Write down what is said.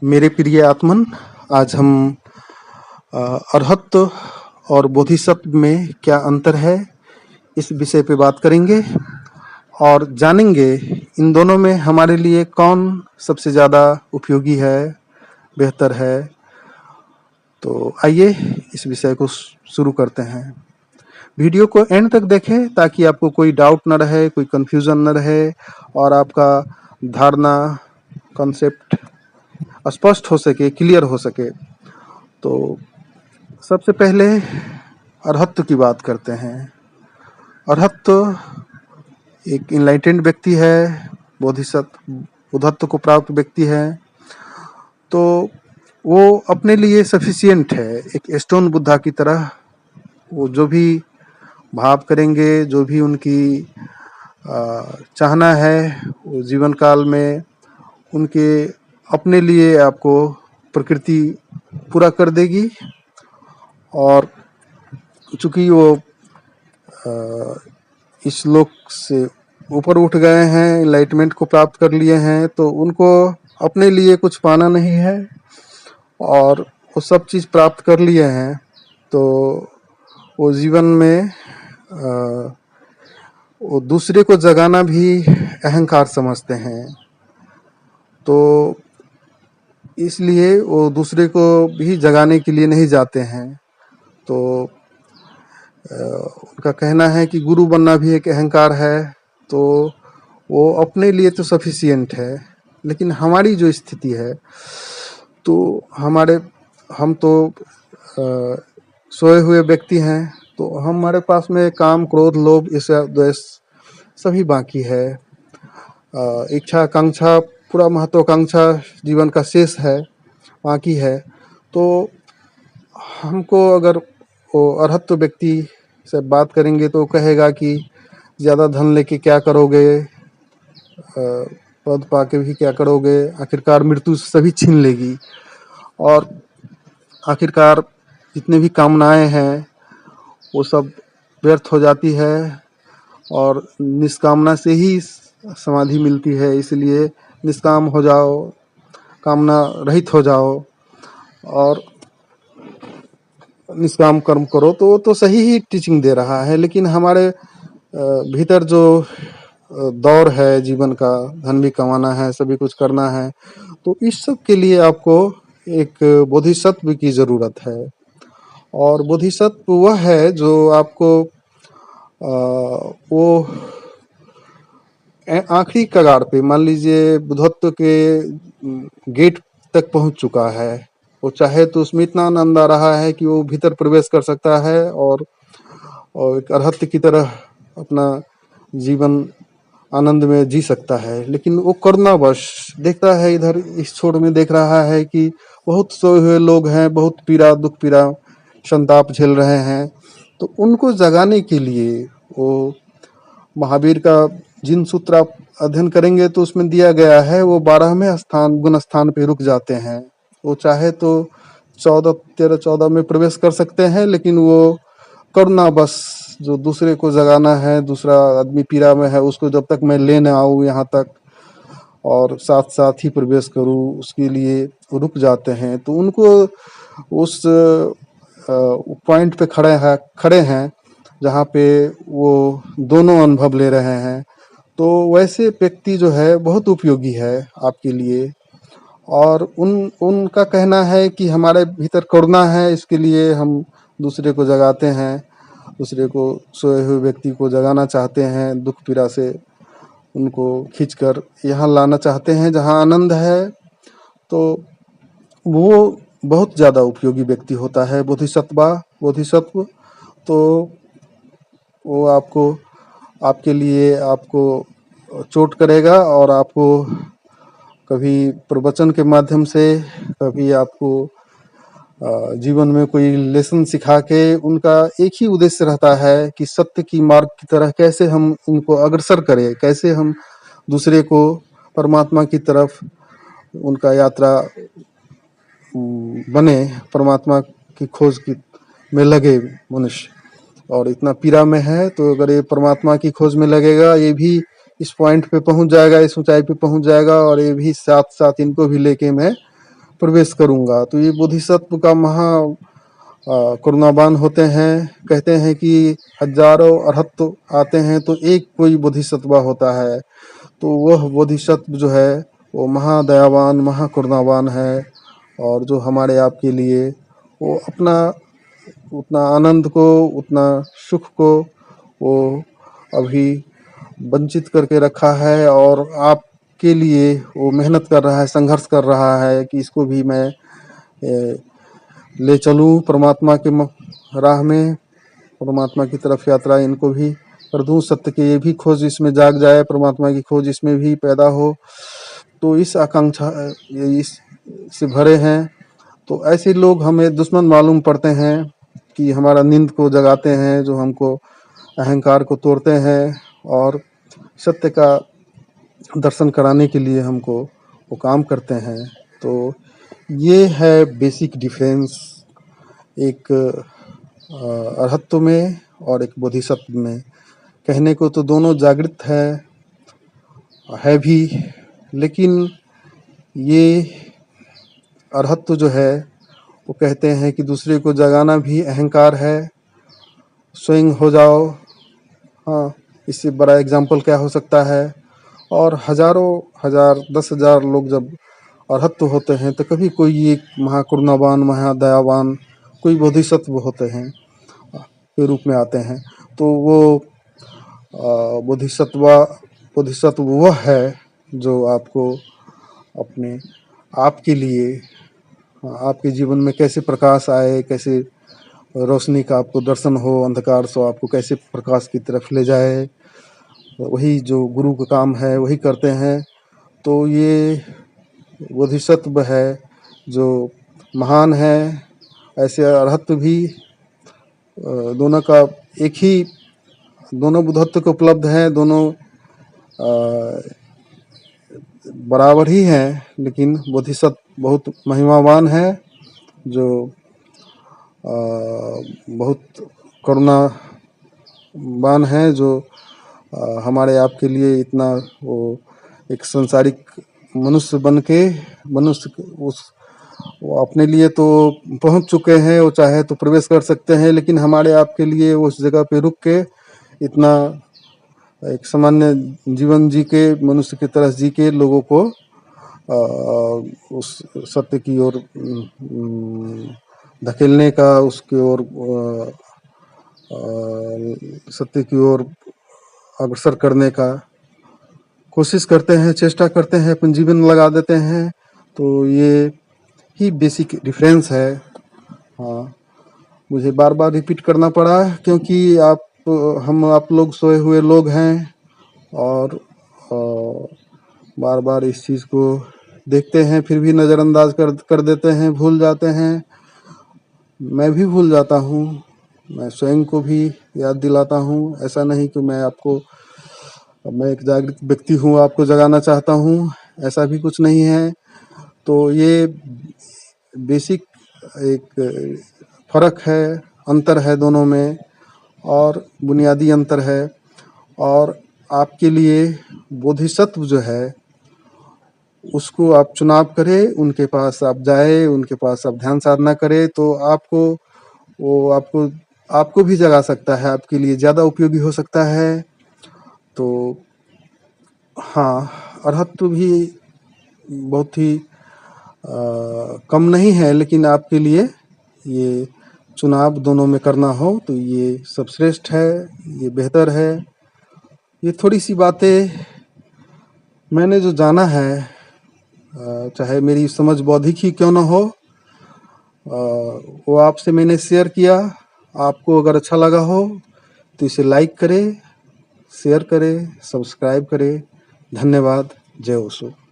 मेरे प्रिय आत्मन, आज हम अ, अरहत और बोधिसत्व में क्या अंतर है, इस विषय पे बात करेंगे और जानेंगे इन दोनों में हमारे लिए कौन सबसे ज़्यादा उपयोगी है, बेहतर है। तो आइए इस विषय को शुरू करते हैं। वीडियो को एंड तक देखें ताकि आपको कोई डाउट न रहे, कोई कंफ्यूजन न रहे और आपका धारणा, कॉन्सेप्ट स्पष्ट हो सके, क्लियर हो सके। तो सबसे पहले अरहत्त की बात करते हैं। अरहत्त एक इनलाइटेंड व्यक्ति है, बोधिसत्व बुद्धत्व को प्राप्त व्यक्ति है। तो वो अपने लिए सफिशिएंट है, एक स्टोन बुद्धा की तरह। वो जो भी भाव करेंगे, जो भी उनकी चाहना है, वो जीवन काल में उनके अपने लिए आपको प्रकृति पूरा कर देगी। और चूंकि वो इस लोक से ऊपर उठ गए हैं, इनलाइटमेंट को प्राप्त कर लिए हैं, तो उनको अपने लिए कुछ पाना नहीं है और वो सब चीज़ प्राप्त कर लिए हैं। तो वो जीवन में वो दूसरे को जगाना भी अहंकार समझते हैं। तो इसलिए वो दूसरे को भी जगाने के लिए नहीं जाते हैं। तो उनका कहना है कि गुरु बनना भी एक अहंकार है। तो वो अपने लिए तो सफिशिएंट है, लेकिन हमारी जो स्थिति है, तो हम तो सोए हुए व्यक्ति हैं। तो हमारे पास में काम, क्रोध, लोभ, ईर्ष्या, द्वेष सभी बाकी है। इच्छा, आकांक्षा, पूरा महत्वाकांक्षा जीवन का शेष है, बाकी है। तो हमको अगर वो अरहत व्यक्ति से बात करेंगे तो कहेगा कि ज़्यादा धन लेके क्या करोगे, पद पाके भी क्या करोगे, आखिरकार मृत्यु सभी छीन लेगी और आखिरकार जितने भी कामनाएं हैं वो सब व्यर्थ हो जाती है और निष्कामना से ही समाधि मिलती है। इसलिए निष्काम हो जाओ, कामना रहित हो जाओ और निष्काम कर्म करो। तो सही ही टीचिंग दे रहा है। लेकिन हमारे भीतर जो दौर है जीवन का, धन भी कमाना है, सभी कुछ करना है, तो इस सब के लिए आपको एक बोधिसत्व की ज़रूरत है। और बोधिसत्व वह है जो आपको वो आखिरी कगार पे, मान लीजिए बुद्धत्व के गेट तक पहुंच चुका है, वो चाहे तो उसमें इतना आनंद आ रहा है कि वो भीतर प्रवेश कर सकता है और एक अरहत की तरह अपना जीवन आनंद में जी सकता है। लेकिन वो करुणावश देखता है, इधर इस छोर में देख रहा है कि बहुत सोए हुए लोग हैं, बहुत पीड़ा, दुख, पीड़ा, संताप झेल रहे हैं। तो उनको जगाने के लिए वो महावीर का जिन सूत्र आप अध्ययन करेंगे तो उसमें दिया गया है, वो 12वें स्थान, गुण स्थान पे रुक जाते हैं। वो चाहे तो 14 में प्रवेश कर सकते हैं, लेकिन वो करुणा बस, जो दूसरे को जगाना है, दूसरा आदमी पीड़ा में है, उसको जब तक मैं ले न आऊँ यहाँ तक और साथ साथ ही प्रवेश करूँ, उसके लिए रुक जाते हैं। तो उनको उस पॉइंट पे खड़े हैं जहाँ पे वो दोनों अनुभव ले रहे हैं। तो वैसे व्यक्ति जो है बहुत उपयोगी है आपके लिए। और उनका कहना है कि हमारे भीतर करुणा है, इसके लिए हम दूसरे को जगाते हैं, दूसरे को, सोए हुए व्यक्ति को जगाना चाहते हैं, दुख पीड़ा से उनको खींचकर यहाँ लाना चाहते हैं जहाँ आनंद है। तो वो बहुत ज़्यादा उपयोगी व्यक्ति होता है बोधिसत्व। तो वो आपके लिए आपको चोट करेगा और आपको कभी प्रवचन के माध्यम से, कभी आपको जीवन में कोई लेसन सिखा के, उनका एक ही उद्देश्य रहता है कि सत्य की मार्ग की तरह कैसे हम उनको अग्रसर करें, कैसे हम दूसरे को परमात्मा की तरफ उनका यात्रा बने, परमात्मा की खोज की में लगे मनुष्य। और इतना पीड़ा में है, तो अगर ये परमात्मा की खोज में लगेगा, ये भी इस पॉइंट पे पहुंच जाएगा, इस ऊंचाई पे पहुंच जाएगा और ये भी साथ साथ इनको भी लेके मैं प्रवेश करूंगा। तो ये बोधिसत्व का महा करुणावान होते हैं। कहते हैं कि हजारों अरहत आते हैं तो एक कोई बोधिसत्व होता है। तो वह बोधिसत्व जो है वो महादयावान महाकरुणावान है, और जो हमारे आपके लिए वो अपना उतना आनंद को उतना सुख को वो अभी वंचित करके रखा है, और आपके लिए वो मेहनत कर रहा है, संघर्ष कर रहा है कि इसको भी मैं ले चलूं परमात्मा के राह में, परमात्मा की तरफ यात्रा इनको भी कर दूं, सत्य की ये भी खोज इसमें जाग जाए, परमात्मा की खोज इसमें भी पैदा हो। तो इस आकांक्षा इस से भरे हैं। तो ऐसे लोग हमें दुश्मन मालूम पड़ते हैं कि हमारा नींद को जगाते हैं, जो हमको अहंकार को तोड़ते हैं और सत्य का दर्शन कराने के लिए हमको वो काम करते हैं। तो ये है बेसिक डिफरेंस एक अरहत्व में और एक बोधिसत्व में। कहने को तो दोनों जागृत है भी, लेकिन ये अरहत्व जो है वो कहते हैं कि दूसरे को जगाना भी अहंकार है, स्वयं हो जाओ। हाँ, इससे बड़ा एग्जाम्पल क्या हो सकता है। और हजारों हजार 10,000 लोग जब अरहत्व होते हैं तो कभी कोई एक महाकरुणावान महादयावान कोई बोधिसत्व होते हैं के रूप में आते हैं। तो वो बोधिसत्व वह है जो आपको अपने आप के लिए आपके जीवन में कैसे प्रकाश आए, कैसे रोशनी का आपको दर्शन हो, अंधकार से आपको कैसे प्रकाश की तरफ ले जाए, वही जो गुरु का काम है वही करते हैं। तो ये बोधिसत्व है जो महान है। ऐसे अरहत्व भी दोनों का एक ही, दोनों बुद्धत्व को उपलब्ध हैं, दोनों बराबर ही हैं, लेकिन बोधिसत्व बहुत महिमावान है, जो बहुत करुणावान है, जो हमारे आपके लिए इतना वो एक संसारिक मनुष्य बन के वो अपने लिए तो पहुंच चुके हैं, वो चाहे तो प्रवेश कर सकते हैं, लेकिन हमारे आपके लिए उस जगह पे रुक के इतना एक सामान्य जीवन जी के मनुष्य की तरह जी के लोगों को उस सत्य की ओर धकेलने का, उसकी ओर सत्य की ओर अग्रसर करने का कोशिश करते हैं, चेष्टा करते हैं, अपन जीवन लगा देते हैं। तो ये ही बेसिक डिफरेंस है। हाँ, मुझे बार बार रिपीट करना पड़ा क्योंकि आप लोग सोए हुए लोग हैं, और बार बार इस चीज़ को देखते हैं फिर भी नज़रअंदाज कर देते हैं, भूल जाते हैं। मैं भी भूल जाता हूँ, मैं स्वयं को भी याद दिलाता हूँ। ऐसा नहीं कि मैं एक जागृत व्यक्ति हूँ, आपको जगाना चाहता हूँ, ऐसा भी कुछ नहीं है। तो ये बेसिक एक फ़र्क है, अंतर है दोनों में, और बुनियादी अंतर है। और आपके लिए बोधिसत्व जो है उसको आप चुनाव करें, उनके पास आप जाए, उनके पास आप ध्यान साधना करें, तो आपको भी जगा सकता है, आपके लिए ज़्यादा उपयोगी हो सकता है। तो हाँ, अरहत्व भी बहुत ही कम नहीं है, लेकिन आपके लिए ये चुनाव दोनों में करना हो तो ये सबश्रेष्ठ है, ये बेहतर है। ये थोड़ी सी बातें मैंने जो जाना है, चाहे मेरी समझ बौद्धिक ही क्यों ना हो, वो आपसे मैंने शेयर किया। आपको अगर अच्छा लगा हो तो इसे लाइक करें, शेयर करें, सब्सक्राइब करें। धन्यवाद। जय ओशो।